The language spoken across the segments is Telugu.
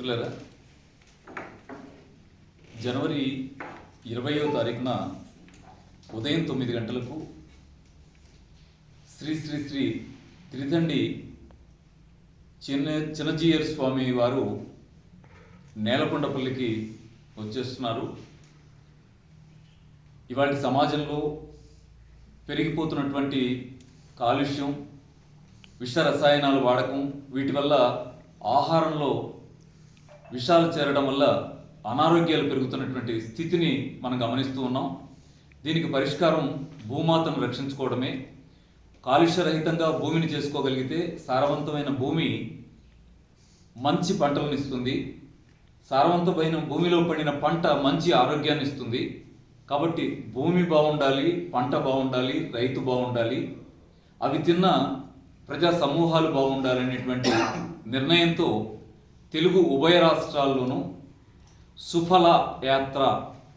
మిత్రులారా, జనవరి 20వ తారీఖున ఉదయం 9 గంటలకు శ్రీ శ్రీ శ్రీ త్రిదండి చిన్నజీయర్ స్వామి వారు నేలకొండపల్లికి వచ్చేస్తున్నారు. ఇవాళ సమాజంలో పెరిగిపోతున్నటువంటి కాలుష్యం, విష రసాయనాల వాడకం, వీటి వల్ల ఆహారంలో విషాలు చేరడం వల్ల అనారోగ్యాలు పెరుగుతున్నటువంటి స్థితిని మనం గమనిస్తూ ఉన్నాం. దీనికి పరిష్కారం భూమాతను రక్షించుకోవడమే. కాలుష్యరహితంగా భూమిని చేసుకోగలిగితే సారవంతమైన భూమి మంచి పంటలను ఇస్తుంది. సారవంతమైన భూమిలో పండిన పంట మంచి ఆరోగ్యాన్ని ఇస్తుంది. కాబట్టి భూమి బాగుండాలి, పంట బాగుండాలి, రైతు బాగుండాలి, అవి తిన్న ప్రజా సమూహాలు బాగుండాలనేటువంటి నిర్ణయంతో తెలుగు ఉభయ రాష్ట్రాల్లోనూ సుఫల యాత్ర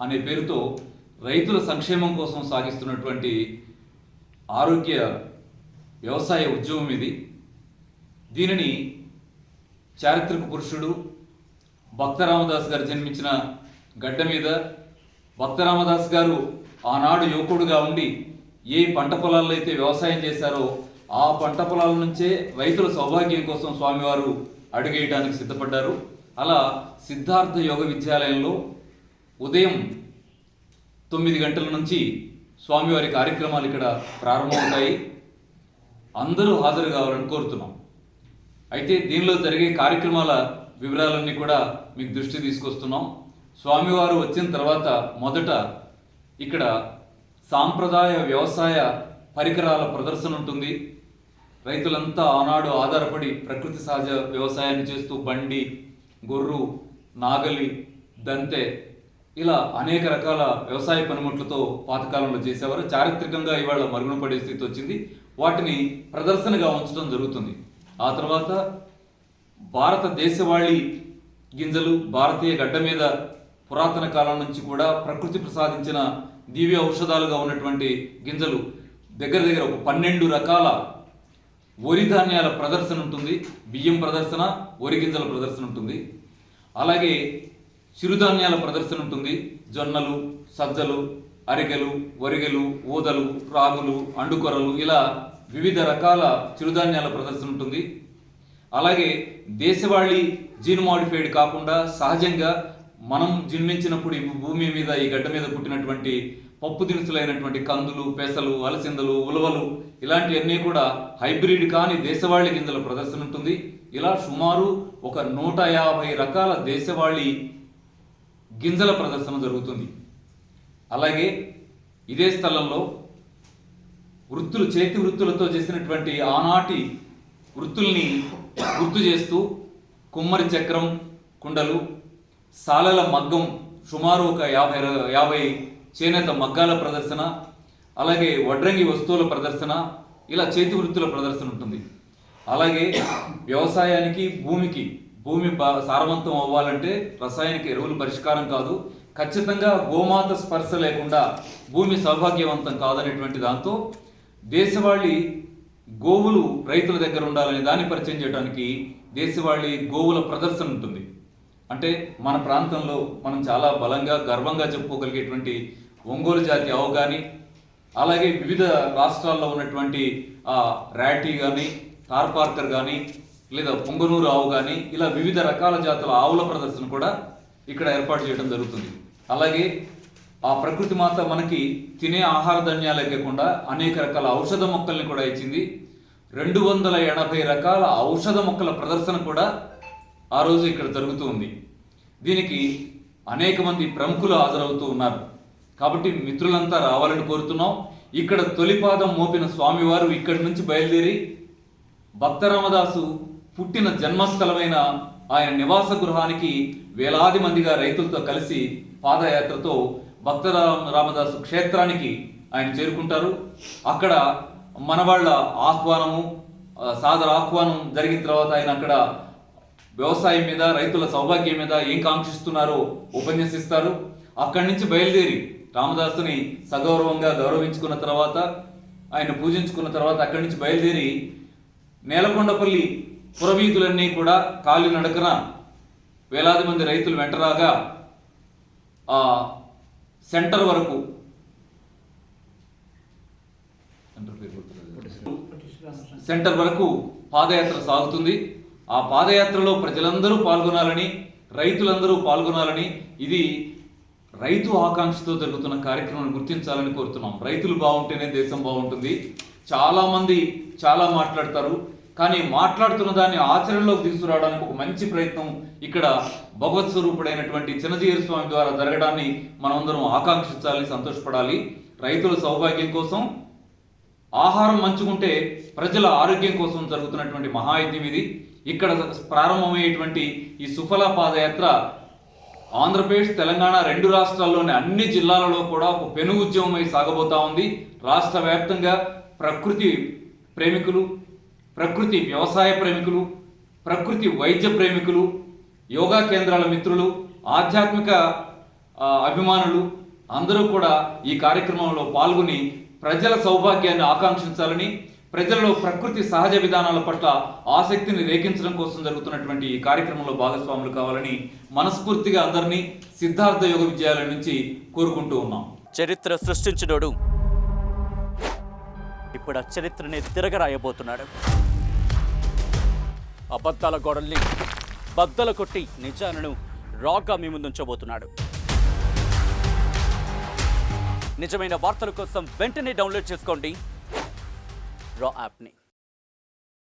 అనే పేరుతో రైతుల సంక్షేమం కోసం సాగిస్తున్నటువంటి ఆరోగ్య వ్యవసాయ ఉద్యమం ఇది. దీనిని చారిత్రక పురుషుడు భక్త రామదాస్ గారు జన్మించిన గడ్డ మీద భక్త రామదాస్ గారు ఆనాడు యువకుడుగా ఉండి ఏ పంట పొలాల్లో అయితే వ్యవసాయం చేశారో ఆ పంట పొలాల నుంచే రైతుల సౌభాగ్యం కోసం స్వామివారు అడుగేయడానికి సిద్ధపడ్డారు. అలా సిద్ధార్థ యోగ విద్యాలయంలో ఉదయం 9 గంటల నుంచి స్వామివారి కార్యక్రమాలు ఇక్కడ ప్రారంభమవుతాయి. అందరూ హాజరు కావాలని కోరుతున్నాం. అయితే దీనిలో జరిగే కార్యక్రమాల వివరాలన్నీ కూడా మీకు దృష్టి తీసుకొస్తున్నాం. స్వామివారు వచ్చిన తర్వాత మొదట ఇక్కడ సాంప్రదాయ వ్యవసాయ పరికరాల ప్రదర్శన ఉంటుంది. రైతులంతా ఆనాడు ఆధారపడి ప్రకృతి సహజ వ్యవసాయాన్ని చేస్తూ బండి, గొర్రు, నాగలి, దంతె ఇలా అనేక రకాల వ్యవసాయ పనిముట్లతో పాతకాలంలో చేసేవారు. చారిత్రకంగా ఇవాళ మరుగున పడే స్థితి వచ్చింది. వాటిని ప్రదర్శనగా ఉంచడం జరుగుతుంది. ఆ తర్వాత భారతదేశవాళీ గింజలు, భారతీయ గడ్డ మీద పురాతన కాలం నుంచి కూడా ప్రకృతి ప్రసాదించిన దివ్య ఔషధాలుగా ఉన్నటువంటి గింజలు దగ్గర ఒక 12 రకాల వరి ధాన్యాల ప్రదర్శన ఉంటుంది. బియ్యం ప్రదర్శన, వరి గింజల ప్రదర్శన ఉంటుంది. అలాగే చిరుధాన్యాల ప్రదర్శన ఉంటుంది. జొన్నలు, సజ్జలు, అరిగెలు, వరిగెలు, ఊదలు, రాగులు, అండుకొరలు ఇలా వివిధ రకాల చిరుధాన్యాల ప్రదర్శన ఉంటుంది. అలాగే దేశవాళీ జీన్ మాడిఫైడ్ కాకుండా సహజంగా మనం జన్మించినప్పుడు ఈ భూమి మీద, ఈ గడ్డ మీద పుట్టినటువంటి పప్పు దినుసులైనటువంటి కందులు, పెసలు, అలసిందలు, ఉలవలు ఇలాంటివన్నీ కూడా హైబ్రిడ్ కాని దేశవాళీ గింజల ప్రదర్శన ఉంటుంది. ఇలా సుమారు ఒక 150 రకాల దేశవాళీ గింజల ప్రదర్శన జరుగుతుంది. అలాగే ఇదే స్థలంలో వృత్తులు, చేతి వృత్తులతో చేసినటువంటి ఆనాటి వృత్తుల్ని గుర్తు చేస్తూ కుమ్మరి చక్రం, కుండలు, సాలల మగ్గం, సుమారు ఒక 50 చేనేత మగ్గాల ప్రదర్శన, అలాగే వడ్రంగి వస్తువుల ప్రదర్శన, ఇలా చేతి వృత్తుల ప్రదర్శన ఉంటుంది. అలాగే వ్యవసాయానికి, భూమి సారవంతం అవ్వాలంటే రసాయనిక ఎరువులు పరిష్కారం కాదు, ఖచ్చితంగా గోమాత స్పర్శ లేకుండా భూమి సౌభాగ్యవంతం కాదనేటువంటి దాంతో దేశవాళీ గోవులు రైతుల దగ్గర ఉండాలని దాన్ని పరిచయం చేయడానికి దేశవాళీ గోవుల ప్రదర్శన ఉంటుంది. అంటే మన ప్రాంతంలో మనం చాలా బలంగా, గర్వంగా చెప్పుకోగలిగేటువంటి ఒంగోలు జాతి ఆవు కానీ, అలాగే వివిధ రాష్ట్రాల్లో ఉన్నటువంటి ర్యాటీ కానీ, థార్పార్కర్ కానీ, లేదా పొంగనూరు ఆవు కానీ, ఇలా వివిధ రకాల జాతుల ఆవుల ప్రదర్శన కూడా ఇక్కడ ఏర్పాటు చేయడం జరుగుతుంది. అలాగే ఆ ప్రకృతి మాత మనకి తినే ఆహార ధాన్యాలే కాకుండా అనేక రకాల ఔషధ మొక్కల్ని కూడా ఇచ్చింది. 280 రకాల ఔషధ మొక్కల ప్రదర్శన కూడా ఆ రోజు ఇక్కడ జరుగుతూ ఉంది. దీనికి అనేక మంది ప్రముఖులు హాజరవుతూ ఉన్నారు. కాబట్టి మిత్రులంతా రావాలని కోరుతున్నాం. ఇక్కడ తొలిపాదం మోపిన స్వామివారు ఇక్కడి నుంచి బయలుదేరి భక్త రామదాసు పుట్టిన జన్మస్థలమైన ఆయన నివాస గృహానికి వేలాది మందిగా రైతులతో కలిసి పాదయాత్రతో భక్త రామదాసు క్షేత్రానికి ఆయన చేరుకుంటారు. అక్కడ మన వాళ్ళ ఆహ్వానము, సాదర ఆహ్వానం జరిగిన తర్వాత ఆయన అక్కడ వ్యవసాయం మీద, రైతుల సౌభాగ్యం మీద ఏం కాంక్షిస్తున్నారో ఉపన్యసిస్తారు. అక్కడి నుంచి బయలుదేరి రామదాసుని సగౌరవంగా గౌరవించుకున్న తర్వాత, ఆయన పూజించుకున్న తర్వాత అక్కడి నుంచి బయలుదేరి నేలకొండపల్లి పురవీధులన్నీ కూడా కాలినడకన వేలాది మంది రైతులు వెంటరాగా ఆ సెంటర్ వరకు పాదయాత్ర సాగుతుంది. ఆ పాదయాత్రలో ప్రజలందరూ పాల్గొనాలని, రైతులందరూ పాల్గొనాలని, ఇది రైతు ఆకాంక్షతో జరుగుతున్న కార్యక్రమాన్ని గుర్తించాలని కోరుతున్నాం. రైతులు బాగుంటేనే దేశం బాగుంటుంది. చాలామంది చాలా మాట్లాడతారు, కానీ మాట్లాడుతున్న దాన్ని ఆచరణలోకి తీసుకురావడానికి ఒక మంచి ప్రయత్నం ఇక్కడ భగవత్ స్వరూపుడైనటువంటి చిన్నజీయర్ స్వామి ద్వారా జరగడాన్ని మనమందరం ఆకాంక్షించాలి, సంతోషపడాలి. రైతుల సౌభాగ్యం కోసం, ఆహారం మంచుకుంటే ప్రజల ఆరోగ్యం కోసం జరుగుతున్నటువంటి మహాయజ్ఞం ఇది. ఇక్కడ ప్రారంభమయ్యేటువంటి ఈ సుఫల పాదయాత్ర ఆంధ్రప్రదేశ్, తెలంగాణ రెండు రాష్ట్రాల్లోని అన్ని జిల్లాలలో కూడా ఒక పెను ఉద్యమమై సాగబోతా ఉంది. రాష్ట్ర వ్యాప్తంగా ప్రకృతి ప్రేమికులు, ప్రకృతి వ్యవసాయ ప్రేమికులు, ప్రకృతి వైద్య ప్రేమికులు, యోగా కేంద్రాల మిత్రులు, ఆధ్యాత్మిక అభిమానులు అందరూ కూడా ఈ కార్యక్రమంలో పాల్గొని ప్రజల సౌభాగ్యాన్ని ఆకాంక్షించాలని, ప్రజలలో ప్రకృతి సహజ విధానాల పట్ల ఆసక్తిని రేకించడం కోసం జరుగుతున్నటువంటి ఈ కార్యక్రమంలో భాగస్వాములు కావాలని మనస్ఫూర్తిగా అందరినీ సిద్ధార్థ యోగ విద్యాలయం నుంచి కోరుకుంటూ ఉన్నాం. చరిత్ర సృష్టించినోడు ఇప్పుడు ఆ చరిత్రని తిరగరాయబోతున్నాడు. అబద్ధాల గోడల్ని బద్దలు కొట్టి నిజాలను రాగా మీ ముందుంచబోతున్నాడు. నిజమైన వార్తల కోసం వెంటనే డౌన్లోడ్ చేసుకోండి రా యాప్ని.